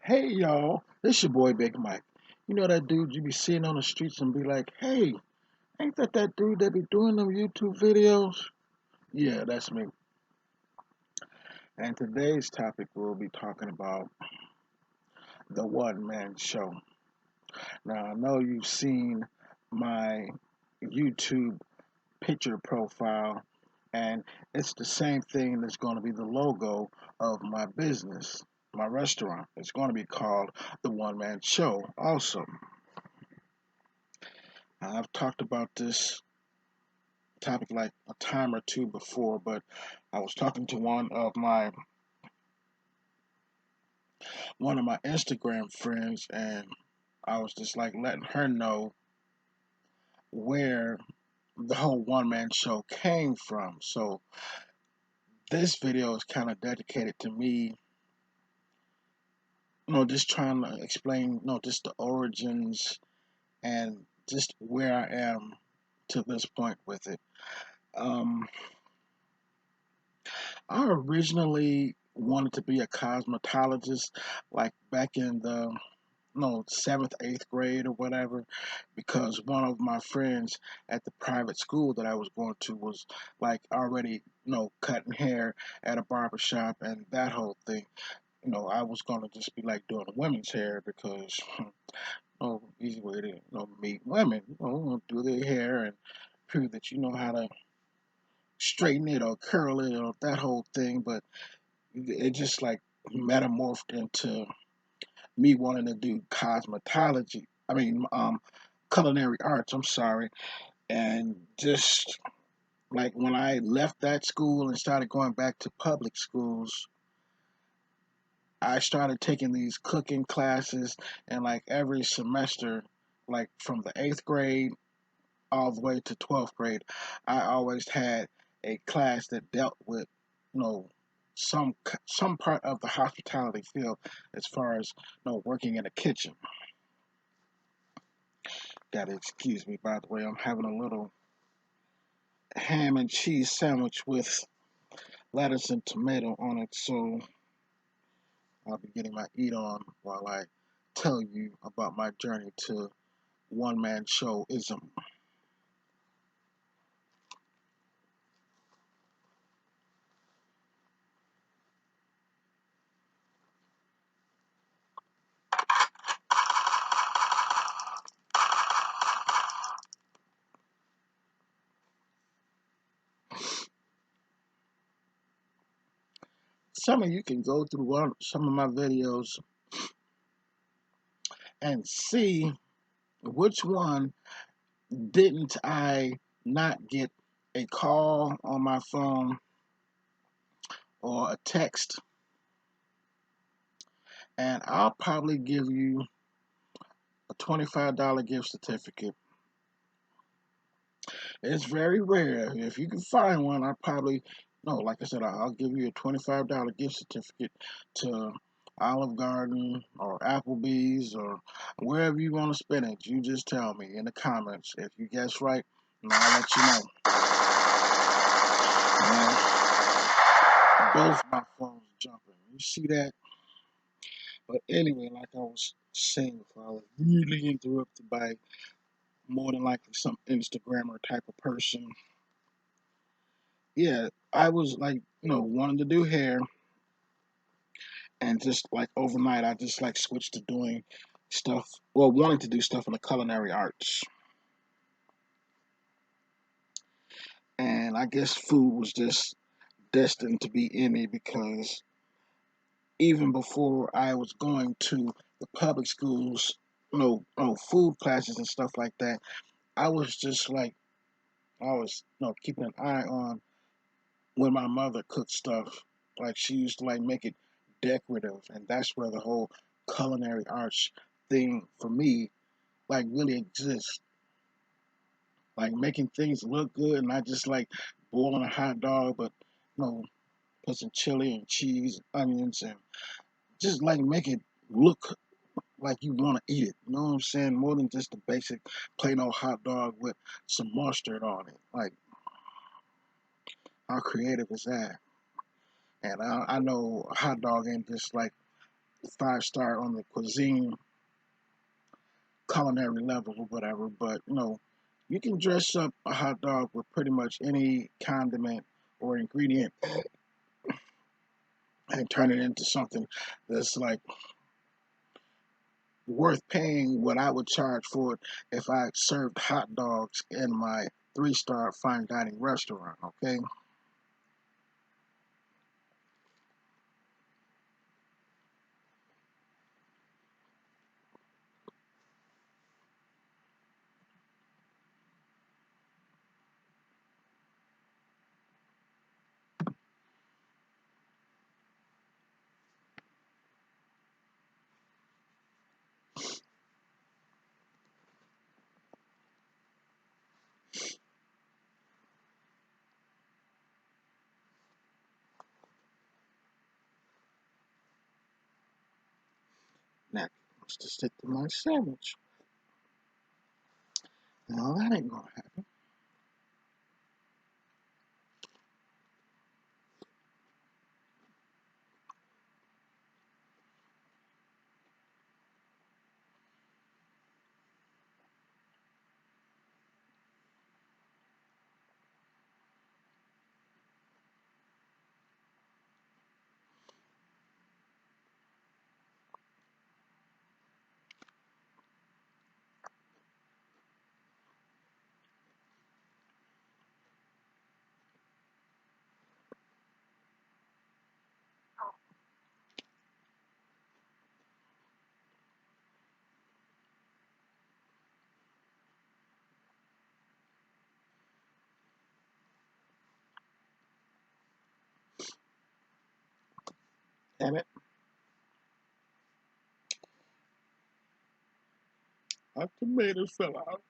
Hey y'all, this your boy Big Mike. You know that dude you be seeing on the streets and be like, hey, ain't that dude that be doing them YouTube videos? Yeah, that's me. And today's topic we'll be talking about the one man show. Now I know you've seen my YouTube picture profile, and it's the same thing that's going to be the logo of my business, my restaurant. It's going to be called the One Man Show also. I've talked about this topic like a time or two before, but I was talking to one of my Instagram friends, and I was just like letting her know where the whole one man show came from. So this video is kind of dedicated to me, just trying to explain, just the origins and just where I am to this point with it. Um, I originally wanted to be a cosmetologist, like back in the no seventh, eighth grade or whatever, because one of my friends at the private school that I was going to was like already, cutting hair at a barber shop and that whole thing. I was gonna just be like doing women's hair because easy way to meet women, do their hair and prove that you know how to straighten it or curl it or that whole thing. But it just like metamorphed into me wanting to do cosmetology. I mean, culinary arts. I'm sorry, and just like when I left that school and started going back to public schools, I started taking these cooking classes, and like every semester, like from the eighth grade all the way to 12th grade, I always had a class that dealt with, you know, some part of the hospitality field as far as working in a kitchen. Gotta excuse me, by the way. I'm having a little ham and cheese sandwich with lettuce and tomato on it, so I'll be getting my eat on while I tell you about my journey to one man show ism. Some of you can go through some of my videos and see which one didn't I not get a call on my phone or a text, and I'll probably give you a $25 gift certificate. It's very rare. If you can find one, I probably no. Like I said, I'll give you a $25 gift certificate to Olive Garden or Applebee's or wherever you want to spend it. You just tell me in the comments. If you guess right, and I'll let you know. Man, both my phones jumping. You see that? But anyway, like I was saying before, I was really interrupted by more than likely some Instagrammer type of person. Yeah, I was like, wanting to do hair, and just like overnight, I just like switched to doing stuff. Well, wanting to do stuff in the culinary arts, and I guess food was just destined to be in me because even before I was going to the public schools, food classes and stuff like that, I was just like I was, keeping an eye on when my mother cooked stuff. Like she used to like make it decorative, and that's where the whole culinary arts thing for me like really exists. Like making things look good, and not just like boiling a hot dog, but you know, put some chili and cheese, onions, and just like make it look like you want to eat it. You know what I'm saying? More than just the basic plain old hot dog with some mustard on it. Like how creative is that? And I know a hot dog ain't just like 5 star on the cuisine culinary level or whatever. But you can dress up a hot dog with pretty much any condiment or ingredient and turn it into something that's like worth paying what I would charge for it if I served hot dogs in my 3 star fine dining restaurant. Okay, now let's just stick to my sandwich. No, that ain't gonna happen. Damn it, my tomatoes fell out.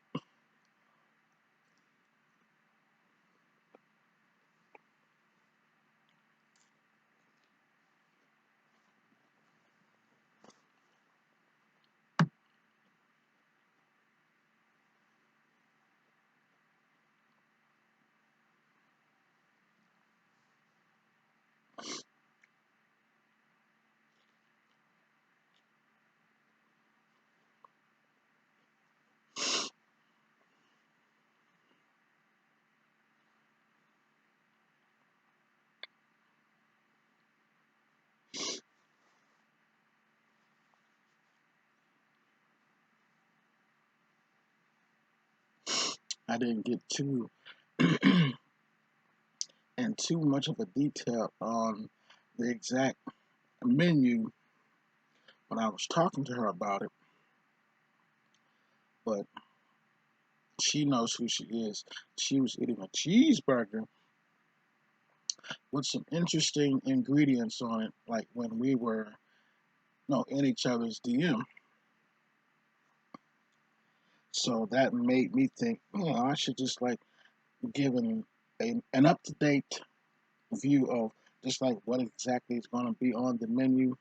I didn't get too in too much of a detail on the exact menu when I was talking to her about it, but she knows who she is. She was eating a cheeseburger with some interesting ingredients on it, like when we were in each other's DM. So that made me think, I should just like give an up to date view of just like what exactly is going to be on the menu.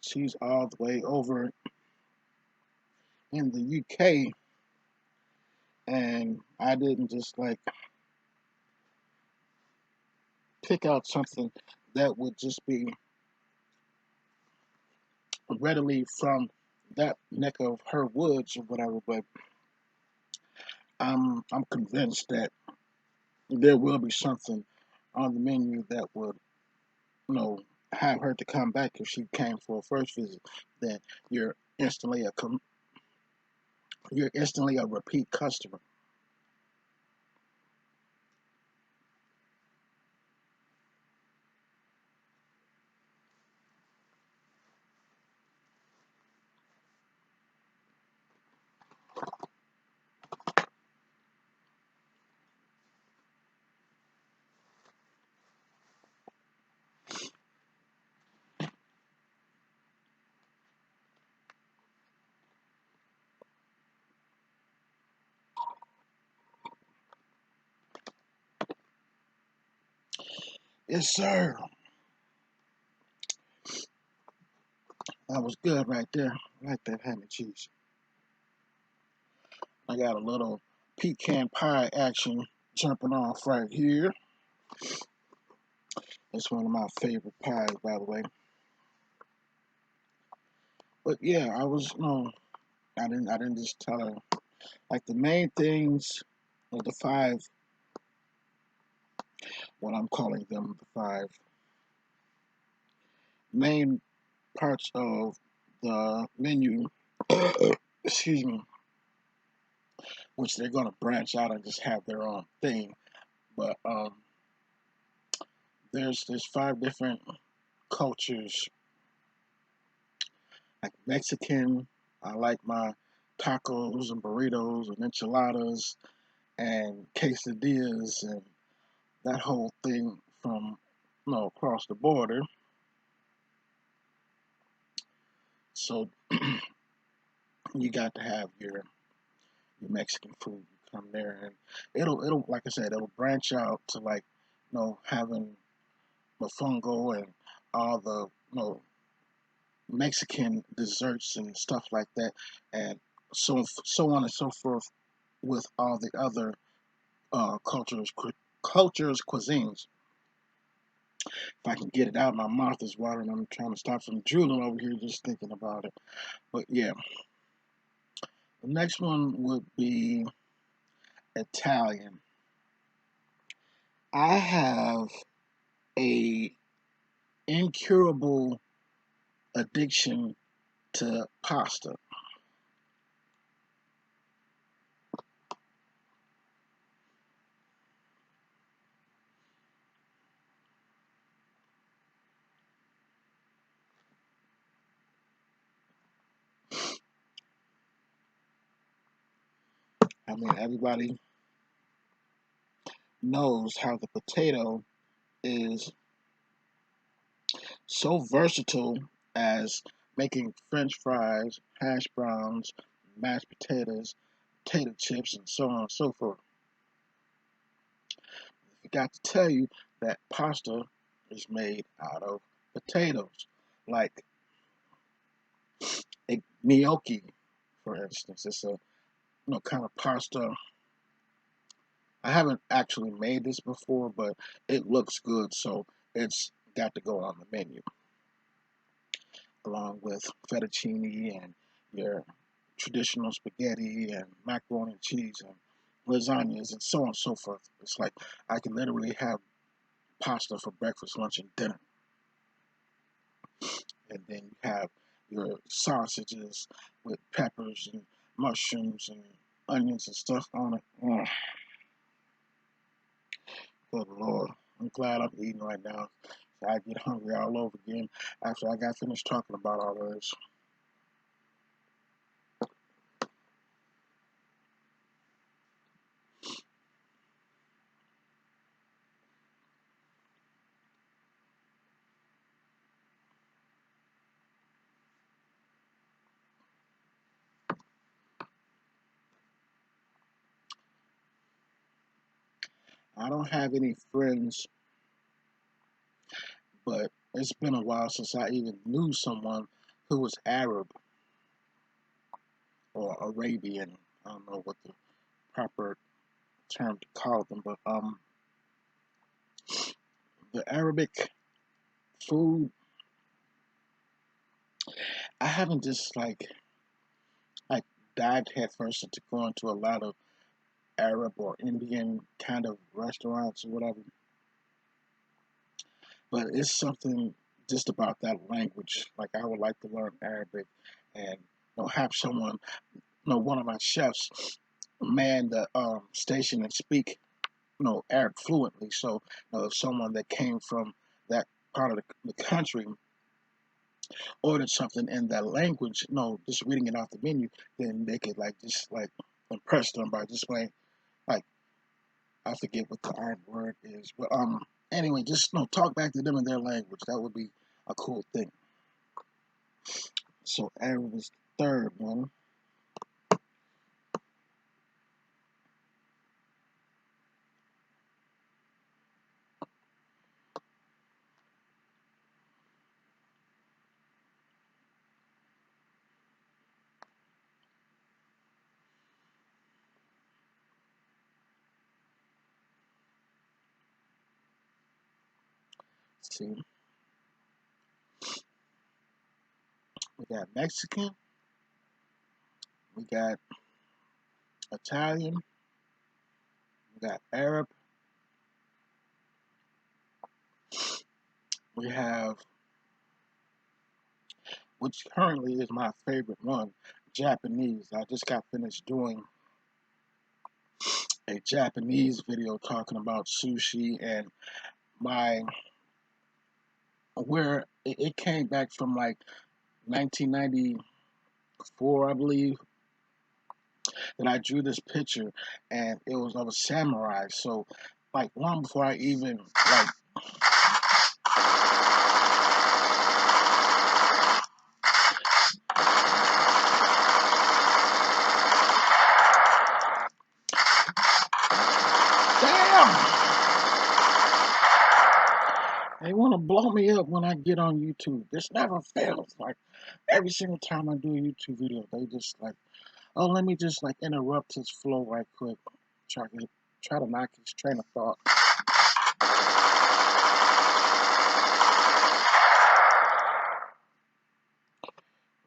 She's all the way over in the UK, and I didn't just like pick out something that would just be readily from that neck of her woods or whatever. But I'm convinced that there will be something on the menu that would you know have her to come back if she came for a first visit. Then you're instantly a you're instantly a repeat customer. Yes, sir. That was good right there. I like that ham and cheese. I got a little pecan pie action jumping off right here. It's one of my favorite pies, by the way. But yeah, I was no, I didn't just tell her like the main things, or the five, what I'm calling them, the five main parts of the menu. Excuse me, which they're gonna branch out and just have their own thing. But there's five different cultures, like Mexican. I like my tacos and burritos and enchiladas and quesadillas and that whole thing from across the border. So you got to have your Mexican food. You come there and it'll like I said, it'll branch out to like having mofongo and all the Mexican desserts and stuff like that, and so on and so forth with all the other cultures cuisines. If I can get it out, my mouth is watering. I'm trying to stop from drooling over here just thinking about it. But yeah, the next one would be Italian. I have a incurable addiction to pasta. I mean, everybody knows how the potato is so versatile as making French fries, hash browns, mashed potatoes, potato chips, and so on and so forth. I forgot to tell you that pasta is made out of potatoes, like a gnocchi, for instance. It's a kind of pasta. I haven't actually made this before, but it looks good, so it's got to go on the menu along with fettuccine and your traditional spaghetti and macaroni and cheese and lasagnas and so on and so forth. It's like I can literally have pasta for breakfast, lunch, and dinner. And then you have your sausages with peppers and mushrooms and onions and stuff on it. Oh, good Lord. I'm glad I'm eating right now. So I get hungry all over again after I got finished talking about all this. I don't have any friends, but it's been a while since I even knew someone who was Arab or Arabian. I don't know what the proper term to call them, but the Arabic food, I haven't just like dived headfirst into going to a lot of Arab or Indian kind of restaurants or whatever, but it's something just about that language. Like I would like to learn Arabic and have someone, one of my chefs man the station and speak Arab fluently. So if someone that came from that part of the country ordered something in that language, just reading it off the menu, then they could just impress them by just like I forget what the Arab word is, but anyway, just talk back to them in their language. That would be a cool thing. So Arab is the third one. see, we got Mexican, we got Italian, we got Arab, we have, which currently is my favorite one, Japanese. I just got finished doing a Japanese video talking about sushi and my where it came back from like 1994, I believe, that I drew this picture, and it was of a samurai. So, like long before I even like, damn, they want to blow me up when I get on YouTube. This never fails. Like every single time I do a YouTube video, they just like, oh, let me just like interrupt his flow right quick, try to try to knock his train of thought.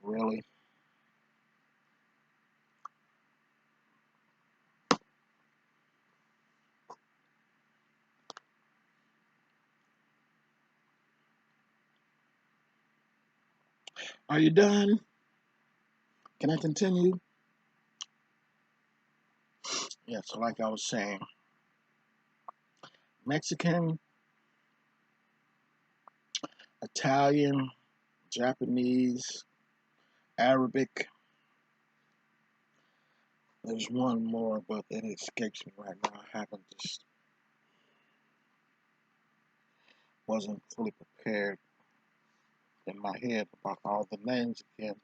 Really? Are you done? Can I continue? Yeah. So, like I was saying, Mexican, Italian, Japanese, Arabic. There's one more, but it escapes me right now. I haven't just wasn't fully prepared in my head about all the names again.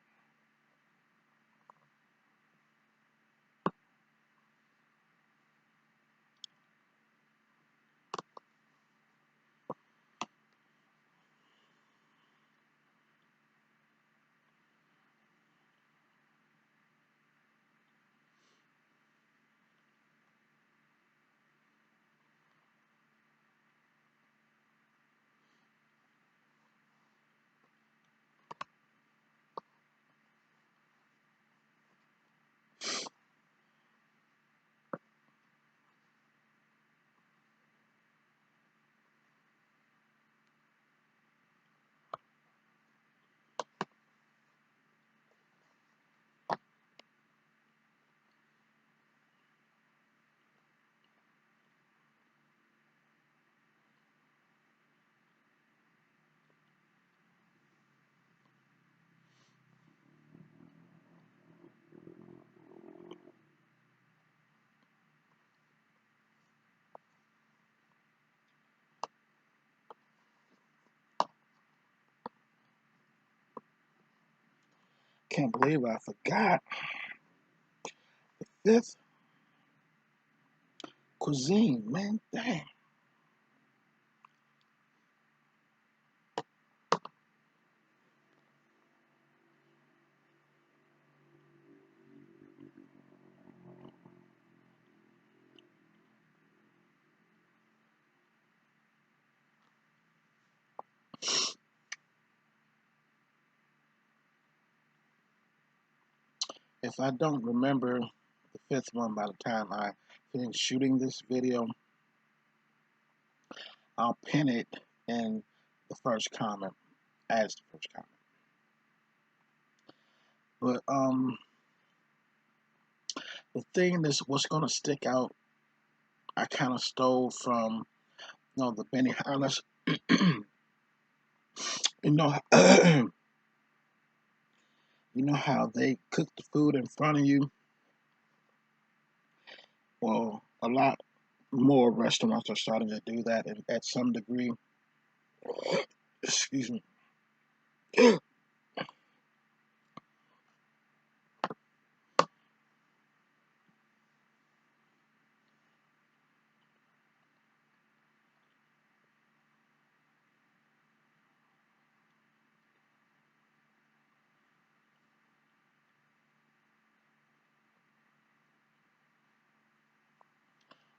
Can't believe I forgot fifth cuisine, man. Dang. If I don't remember the fifth one by the time I finish shooting this video, I'll pin it in the first comment as the first comment. But the thing that's what's gonna stick out, I kind of stole from the Benihana's. you know, you know how they cook the food in front of you. Well, a lot more restaurants are starting to do that at some degree. Excuse me.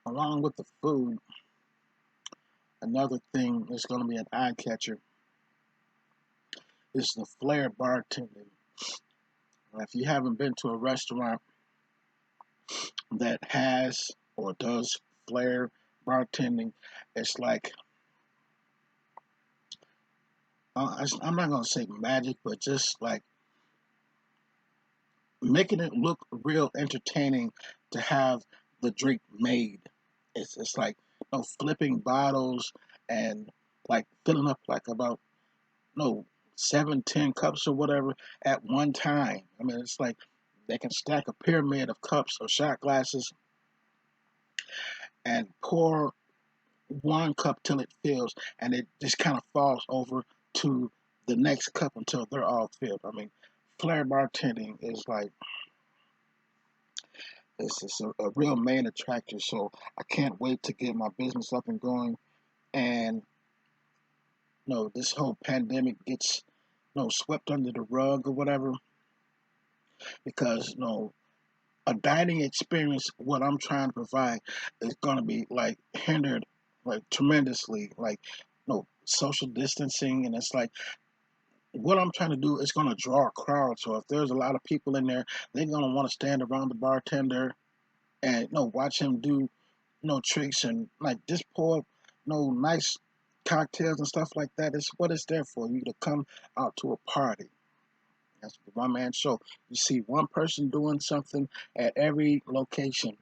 Along with the food, Another thing that's going to be an eye catcher is the flair bartending. If you haven't been to a restaurant that has or does flair bartending, it's like I'm not gonna say magic, but just like making it look real entertaining to have the drink made. It's like flipping bottles and like filling up like about no 7, 10 cups or whatever at one time. I mean, it's like they can stack a pyramid of cups or shot glasses and pour one cup till it fills, and it just kind of falls over to the next cup until they're all filled. I mean, flair bartending is like it's a real main attraction. So I can't wait to get my business up and going, and this whole pandemic gets swept under the rug or whatever, because a dining experience, what I'm trying to provide, is going to be like hindered like tremendously, like social distancing, and it's like what I'm trying to do is going to draw a crowd. So if there's a lot of people in there, they're going to want to stand around the bartender and watch him do tricks and like just pour nice cocktails and stuff like that. It's what it's there for, you to come out to a party. That's the one man show. You see one person doing something at every location,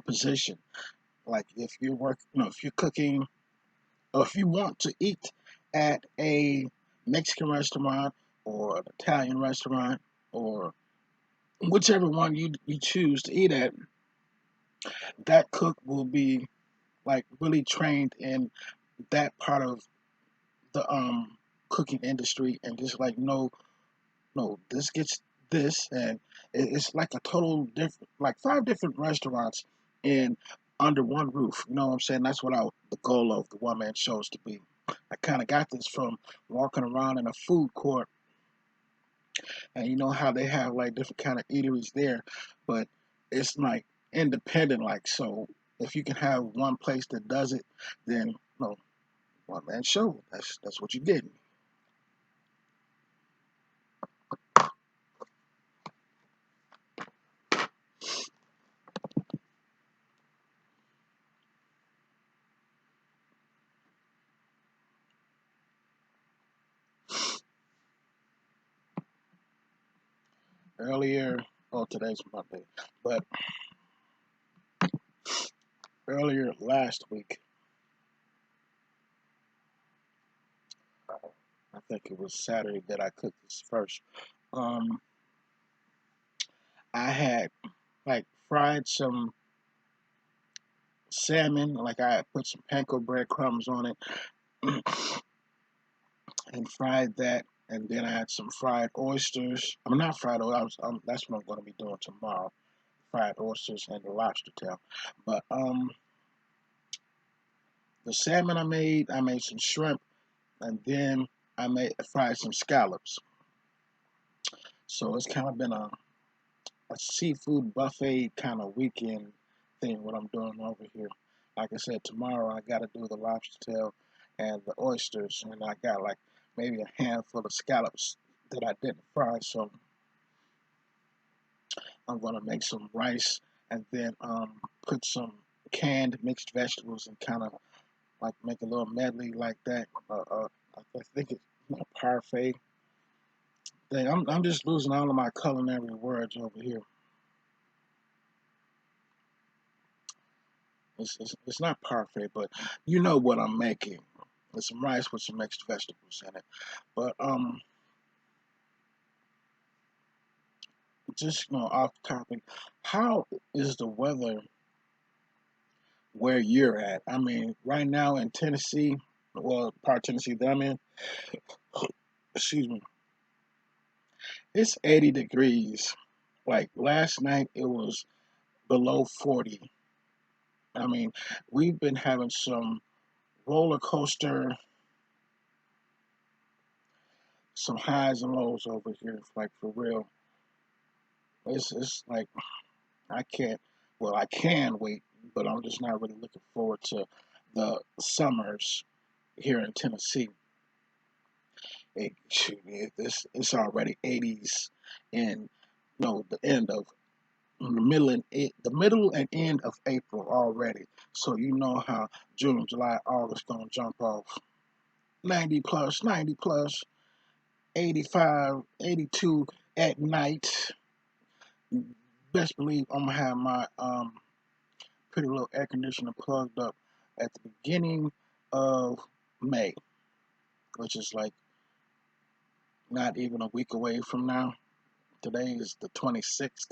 position. Like if you work, if you're cooking, or if you want to eat at a Mexican restaurant or an Italian restaurant or whichever one you choose to eat at, that cook will be like really trained in that part of the cooking industry, and just like no, this gets this, and it's like a total different, like 5 different restaurants in under one roof. You know what I'm saying? That's what the goal of the one man shows to be. I kind of got this from walking around in a food court, and you know how they have like different kind of eateries there, but it's like independent. Like so, if you can have one place that does it, then one man show. That's what you're getting. Earlier, oh today's Monday, but earlier last week, I think it was Saturday that I cooked this first. Um, I had like fried some salmon, like I had put some panko breadcrumbs on it and fried that, and then I had some fried oysters. I'm not fried oysters. That's what I'm going to be doing tomorrow. Fried oysters and the lobster tail. But the salmon I made some shrimp, and then I made fried some scallops. So it's kind of been a seafood buffet kind of weekend thing, what I'm doing over here. Like I said, tomorrow I got to do the lobster tail and the oysters, and I got like maybe a handful of scallops that I didn't fry. So I'm gonna make some rice and then put some canned mixed vegetables and kind of like make a little medley like that. I think it's a parfait thing. I'm just losing all of my culinary words over here. It's not parfait, but you know what I'm making. It's some rice with some mixed vegetables in it. But just off topic, how is the weather where you're at? I mean, right now in Tennessee, well, part of Tennessee that I'm in, excuse me, it's 80 degrees. Like last night, it was below 40. I mean, we've been having some roller coaster, some highs and lows over here, like for real. It's like I can't. Well, I can wait, but I'm just not really looking forward to the summers here in Tennessee. It's already 80s in no the end of the middle and end of April already. So you know how June, July, August gonna jump off 90 plus, 90 plus, 85, 82 at night. Best believe I'm gonna have my pretty little air conditioner plugged up at the beginning of May, which is like not even a week away from now. Today is the 26th.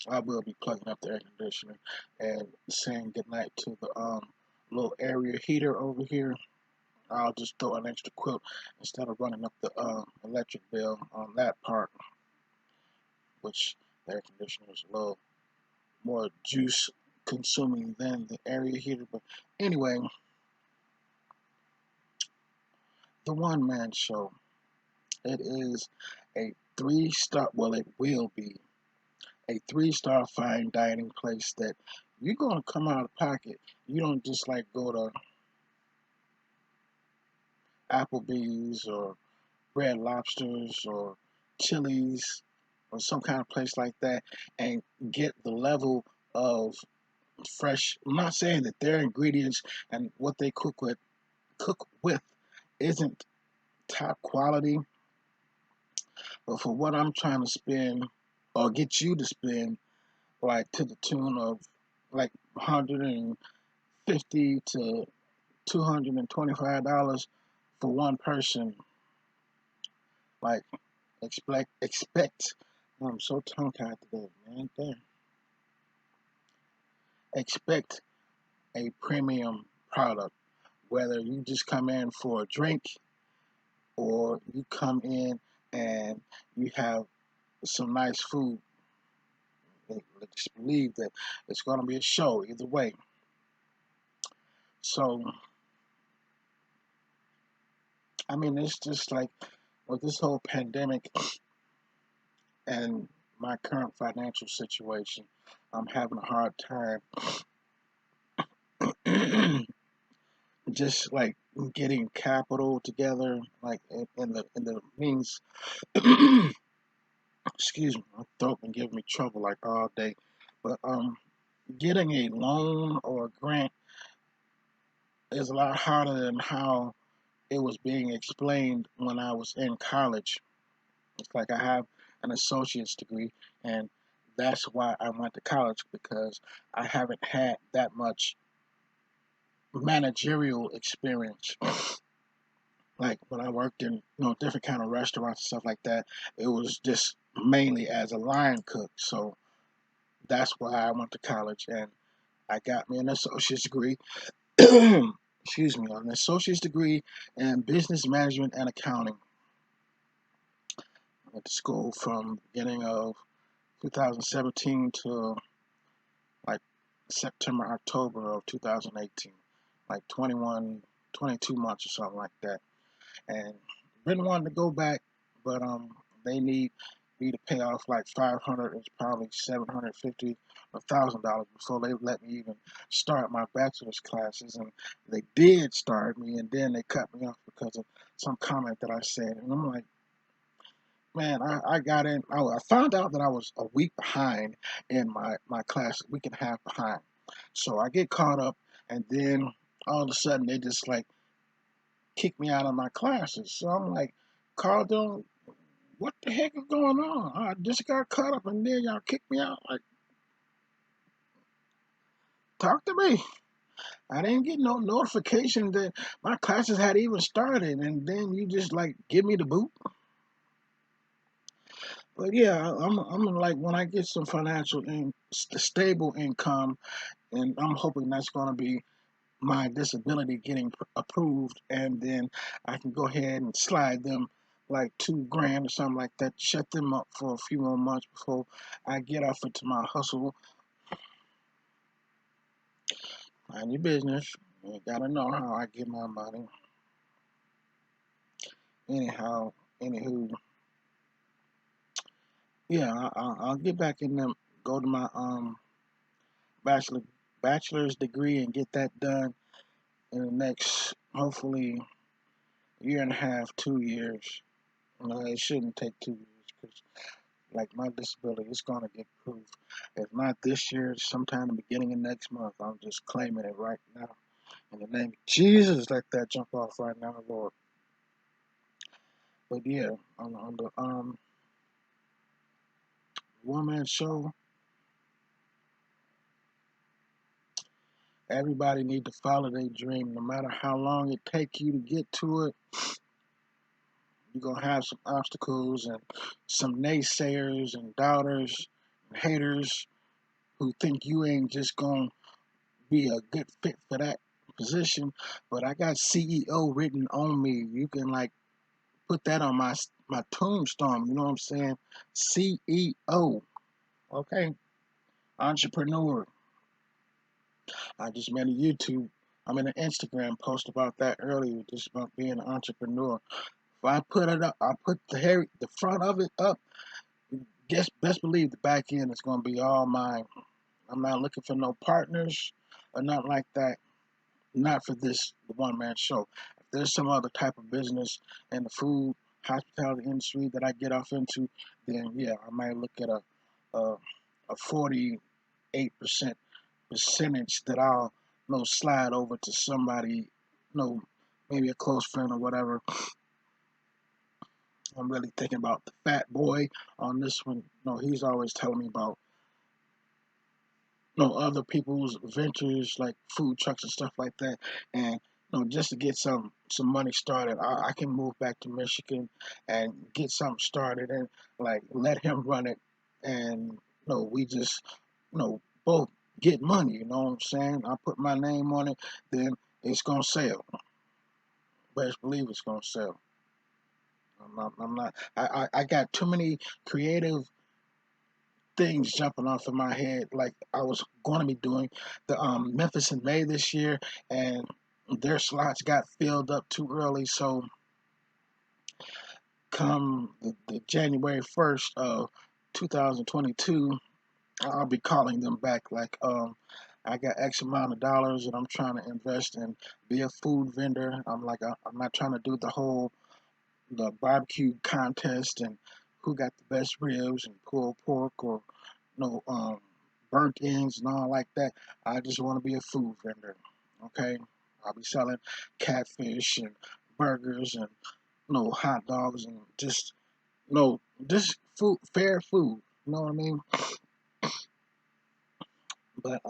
I will be plugging up the air conditioner and saying goodnight to the little area heater over here. I'll just throw an extra quilt instead of running up the electric bill on that part, which the air conditioner is a little more juice consuming than the area heater. But anyway, the one man show. It is a 3-star. Well, it will be a 3-star fine dining place that you're gonna come out of pocket. You don't just like go to Applebee's or Red Lobsters or Chili's or some kind of place like that and get the level of fresh. I'm not saying that their ingredients and what they cook with isn't top quality, but for what I'm trying to spend or get you to spend, like to the tune of like $150 to $225 for one person, like expect. I'm so tongue tied today, man. Damn. Expect a premium product, whether you just come in for a drink or you come in and you have some nice food. Let's believe that it's going to be a show either way. So, I mean, it's just like with this whole pandemic and my current financial situation, I'm having a hard time just like getting capital together, like in the means. Excuse me, my throat been giving me trouble like all day, but getting a loan or a grant is a lot harder than how it was being explained when I was in college. It's like I have an associate's degree, and that's why I went to college because I haven't had that much managerial experience. Like when I worked in different kind of restaurants and stuff like that, it was just mainly as a line cook. So that's why I went to college, and I got me an associate's degree. Excuse me, an associate's degree in business management and accounting. I went to school from the beginning of 2017 to like September, October of 2018, like 21, 22 months or something like that. And been wanting to go back, but they need me to pay off like 500, it's probably 750, $1,000 before they let me even start my bachelor's classes. And they did start me, and then they cut me off because of some comment that I said. And I'm like, man, I got in. I found out that I was a week behind in my class, a week and a half behind. So I get caught up, and then all of a sudden they just like kick me out of my classes. So I'm like, Carl, what the heck is going on? I just got caught up, and then y'all kick me out. Like, talk to me. I didn't get no notification that my classes had even started, and then you just like give me the boot. But yeah, I'm like when I get some stable income, and I'm hoping that's going to be my disability getting approved, and then I can go ahead and slide them like 2 grand or something like that, shut them up for a few more months before I get off into my hustle. Mind your business. You gotta know how I get my money. Anyhow, anywho, yeah, I'll get back in them. Go to my bachelor bachelor's degree and get that done in the next, hopefully, year and a half, 2 years. It shouldn't take 2 years because, like, my disability is going to get proof. If not this year, sometime in the beginning of next month. I'm just claiming it right now. In the name of Jesus, let that jump off right now, Lord. But yeah, on the one man show, everybody need to follow their dream, no matter how long it take you to get to it. You're gonna have some obstacles and some naysayers and doubters and haters who think you ain't just gonna be a good fit for that position. But I got CEO written on me. You can like put that on my tombstone. You know what I'm saying? CEO. Okay, entrepreneur. I just made a YouTube. I'm in an Instagram post about that earlier, just about being an entrepreneur. If I put it up, I put the front of it up. Guess best believe the back end is gonna be all mine. I'm not looking for no partners or nothing like that. Not for this one man show. If there's some other type of business in the food hospitality industry that I get off into, then yeah, I might look at a, a 48% percentage that I'll slide over to somebody, maybe a close friend or whatever. I'm really thinking about the fat boy on this one. He's always telling me about other people's ventures like food trucks and stuff like that. And just to get some money started, I can move back to Michigan and get something started and like let him run it. And we just both get money. You know what I'm saying? I put my name on it, then it's gonna sell. Best believe it's gonna sell. I'm not. I got too many creative things jumping off in my head like I was going to be doing the Memphis in May this year, and their slots got filled up too early. So come the January 1st of 2022, I'll be calling them back like I got X amount of dollars that I'm trying to invest in, be a food vendor. I'm not trying to do the barbecue contest and who got the best ribs and pulled pork or no burnt ends and all like that. I just want to be a food vendor. Okay, I'll be selling catfish and burgers and hot dogs and just food, fair food. You know what I mean? But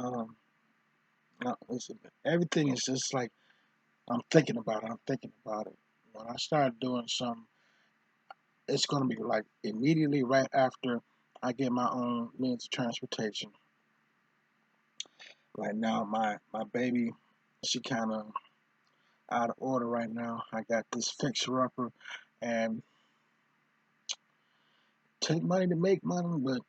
no, listen, everything is just like I'm thinking about it. I'm thinking about it. When I start doing something, it's gonna be like immediately right after I get my own means of transportation. Right now, my baby, she kind of out of order right now. I got this fixer upper, and take money to make money, but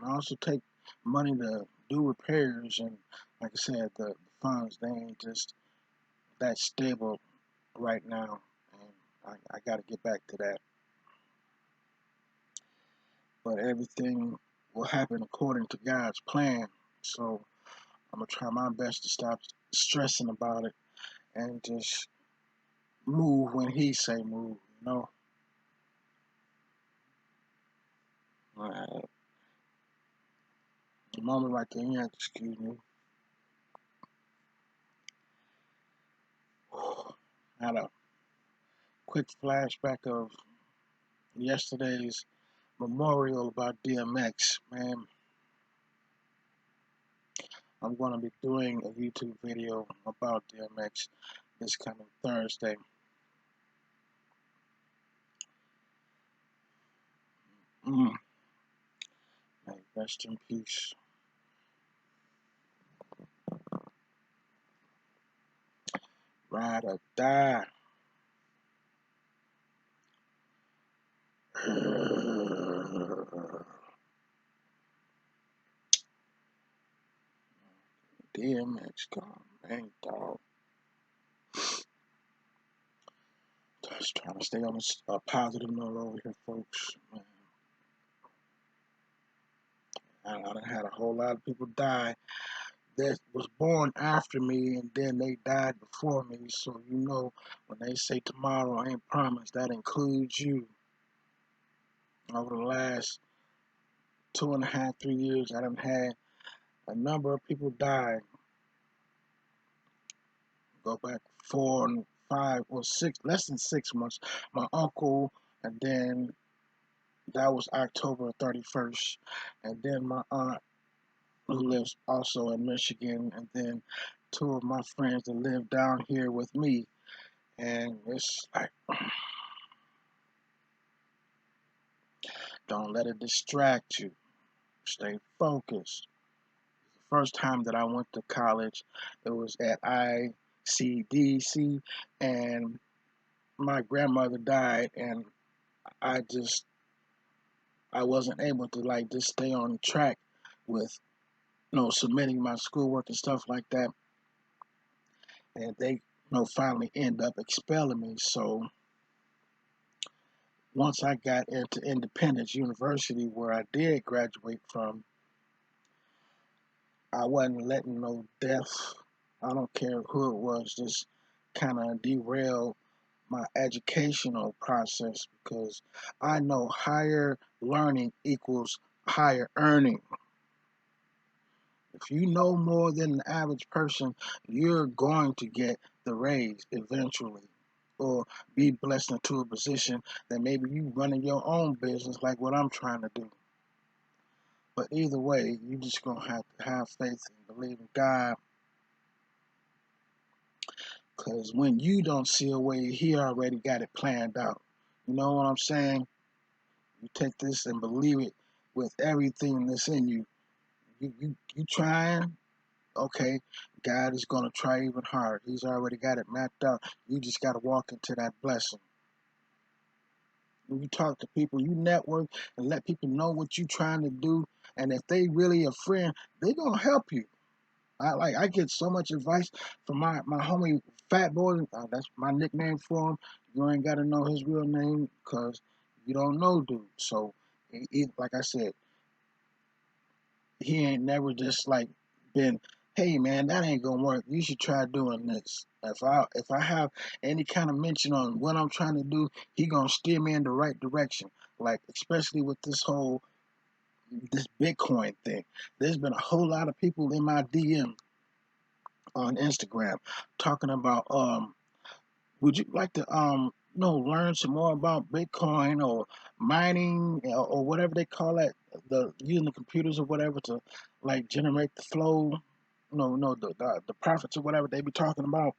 I also take money to do repairs. And like I said, the funds they ain't just that stable right now, and I got to get back to that. But everything will happen according to God's plan. So I'm gonna try my best to stop stressing about it and just move when He say move. The moment right there, yeah, excuse me. I had a quick flashback of yesterday's memorial about DMX. Man, I'm gonna be doing a YouTube video about DMX this coming Thursday. Mm. May rest in peace. Ride or die. DMX gone, man, dog. Just trying to stay on a positive note over here, folks. Man, I done had a whole lot of people die that was born after me and then they died before me. So when they say tomorrow ain't promised, that includes you. Over the last 2.5, 3 years, I done had a number of people die. Go back 4 and 5 or 6, less than 6 months. My uncle, and then that was October 31st, and then my aunt who lives also in Michigan, and then two of my friends that live down here with me. And it's like, don't let it distract you. Stay focused. The first time that I went to college, it was at ICDC, and my grandmother died, and I just I wasn't able to like just stay on track with submitting my schoolwork and stuff like that, and they finally end up expelling me. So once I got into Independence University, where I did graduate from, I wasn't letting no death, I don't care who it was, just kind of derail my educational process, because I know higher learning equals higher earning. If you know more than the average person, you're going to get the raise eventually, or be blessed into a position that maybe you running your own business like what I'm trying to do. But either way, you just gonna have to have faith and believe in God, because when you don't see a way, He already got it planned out. You know what I'm saying? You take this and believe it with everything that's in you. You trying, okay, God is going to try even harder. He's already got it mapped out. You just got to walk into that blessing. When you talk to people, you network and let people know what you're trying to do. And if they really a friend, they going to help you. I get so much advice from my homie Fat Boy. That's my nickname for him. You ain't got to know his real name because you don't know, dude. So, like I said, he ain't never just like been, hey man, that ain't gonna work. You should try doing this. If I have any kind of mention on what I'm trying to do, he gonna steer me in the right direction. Like especially with this Bitcoin thing. There's been a whole lot of people in my DM on Instagram talking about would you like to learn some more about Bitcoin or mining or whatever they call it, the using the computers or whatever to like generate the flow, the profits or whatever they be talking about.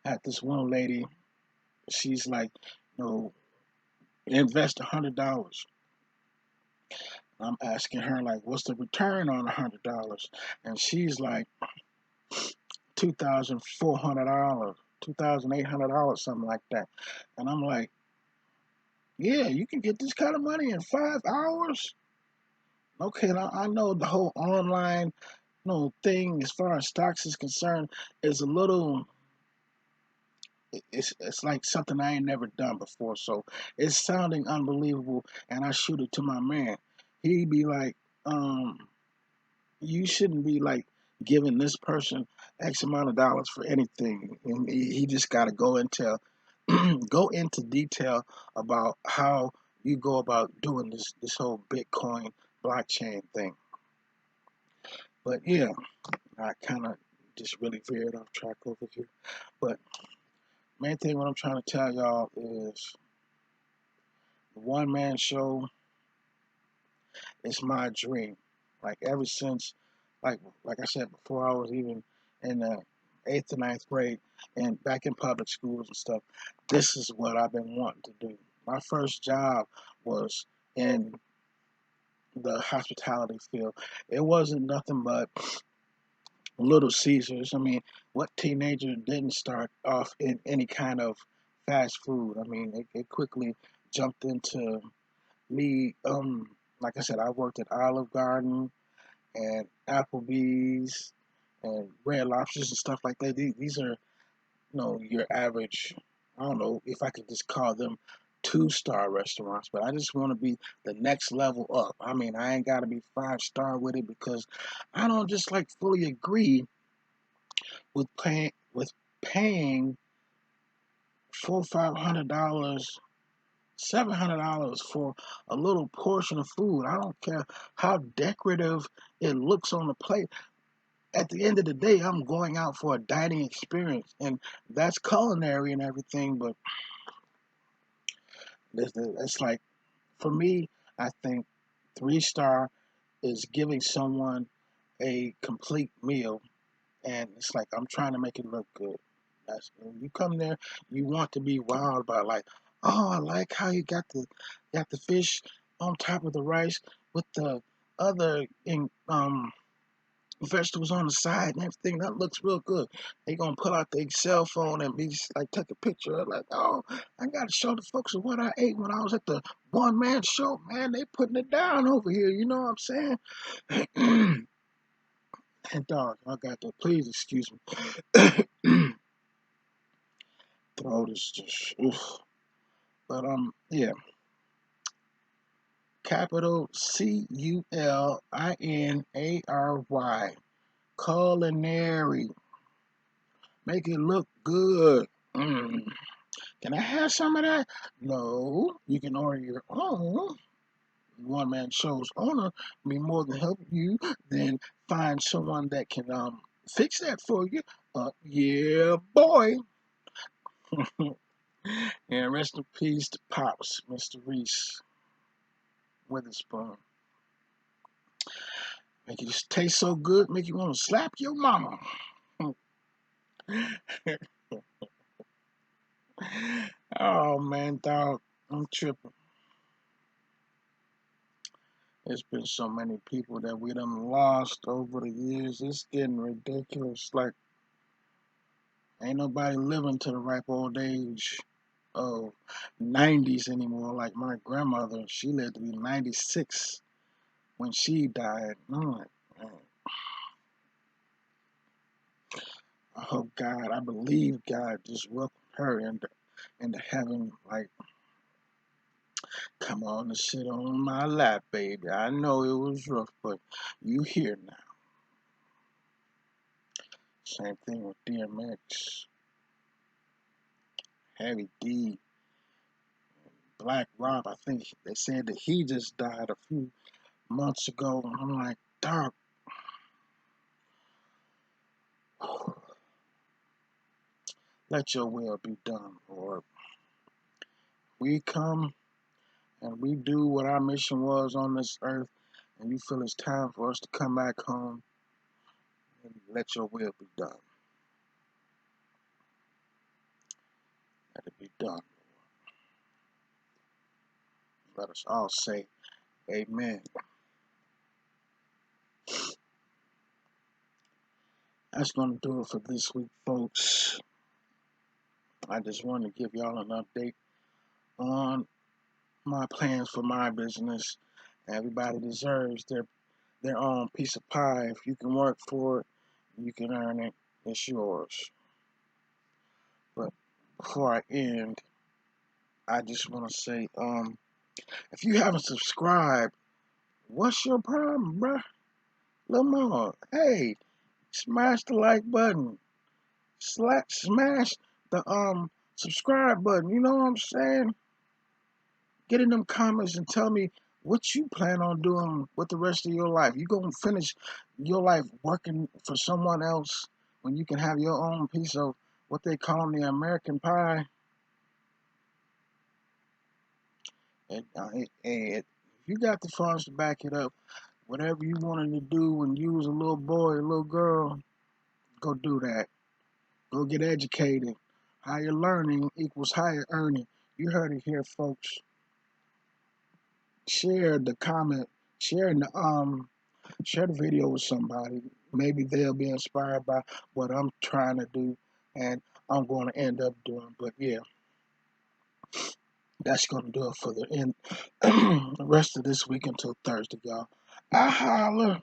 At this one lady, she's like, invest $100. I'm asking her like, what's the return on $100? And she's like, $2,400, $2,800, something like that. And I'm like, yeah, you can get this kind of money in 5 hours. Okay, now I know the whole online thing as far as stocks is concerned is a little. It's like something I ain't never done before, so it's sounding unbelievable. And I shoot it to my man. He be like, you shouldn't be like giving this person X amount of dollars for anything, and he just got to go into go into detail about how you go about doing this whole Bitcoin blockchain thing. But yeah, I kind of just really veered off track over here. But main thing what I'm trying to tell y'all is the one man show is my dream. Like ever since, like I said before, I was even in the eighth and ninth grade and back in public schools and stuff. This is what I've been wanting to do. My first job was in the hospitality field. It wasn't nothing but Little Caesars. I mean, what teenager didn't start off in any kind of fast food? I mean, it quickly jumped into me. Like I said, I worked at Olive Garden and Applebee's and Red Lobsters and stuff like that. These are, your average. I don't know if I could just call them 2-star restaurants, but I just want to be the next level up. I mean, I ain't got to be 5-star with it because I don't just like fully agree with paying $400, $500, $700 for a little portion of food. I don't care how decorative it looks on the plate. At the end of the day, I'm going out for a dining experience, and that's culinary and everything. But it's like, for me, I think 3-star is giving someone a complete meal, and it's like I'm trying to make it look good. That's when you come there, you want to be wild about, like, oh, I like how you got the fish on top of the rice with the other vegetables on the side and everything. That looks real good. They gonna pull out their cell phone and be like, take a picture of, like, oh, I gotta show the folks what I ate when I was at the one man show. Man, they putting it down over here. You know what I'm saying? And dog, I got to, please excuse me. Throat is just, oof. But yeah, capital Culinary, culinary. Make it look good. Mm. Can I have some of that? No, you can order your own. One man show's owner be more than help you than find someone that can fix that for you. Yeah, boy. And rest in peace to Pops, Mr. Reese Witherspoon. Make it just taste so good, make you want to slap your mama. Oh man, dog, I'm tripping. There's been so many people that we done lost over the years. It's getting ridiculous. Like, ain't nobody living to the ripe old age of 90s anymore. Like my grandmother, she lived to be 96 when she died. I'm like, man, I hope God, I believe God just welcomed her into heaven. Like, come on and sit on my lap, baby. I know it was rough, but you here now. Same thing with DMX, Heavy D, Black Rob. I think they said that he just died a few months ago. And I'm like, dog, let your will be done, Lord. We come and we do what our mission was on this earth, and you feel it's time for us to come back home and let your will be done. Let it be done. Let us all say amen. That's going to do it for this week, folks. I just want to give y'all an update on my plans for my business. Everybody deserves their own piece of pie. If you can work for it, you can earn it. It's yours. But before I end, I just want to say, if you haven't subscribed, what's your problem, bruh? Lamar, hey, smash the like button. Smash the subscribe button. You know what I'm saying? Get in them comments and tell me what you plan on doing with the rest of your life. You gonna finish your life working for someone else when you can have your own piece of what they call the American pie? If you got the funds to back it up, whatever you wanted to do when you was a little boy, a little girl, go do that. Go get educated. Higher learning equals higher earning. You heard it here, folks. Share the comment. Share share the video with somebody. Maybe they'll be inspired by what I'm trying to do, and I'm going to end up doing. But yeah, that's going to do it for the rest of this week until Thursday, y'all. I holler.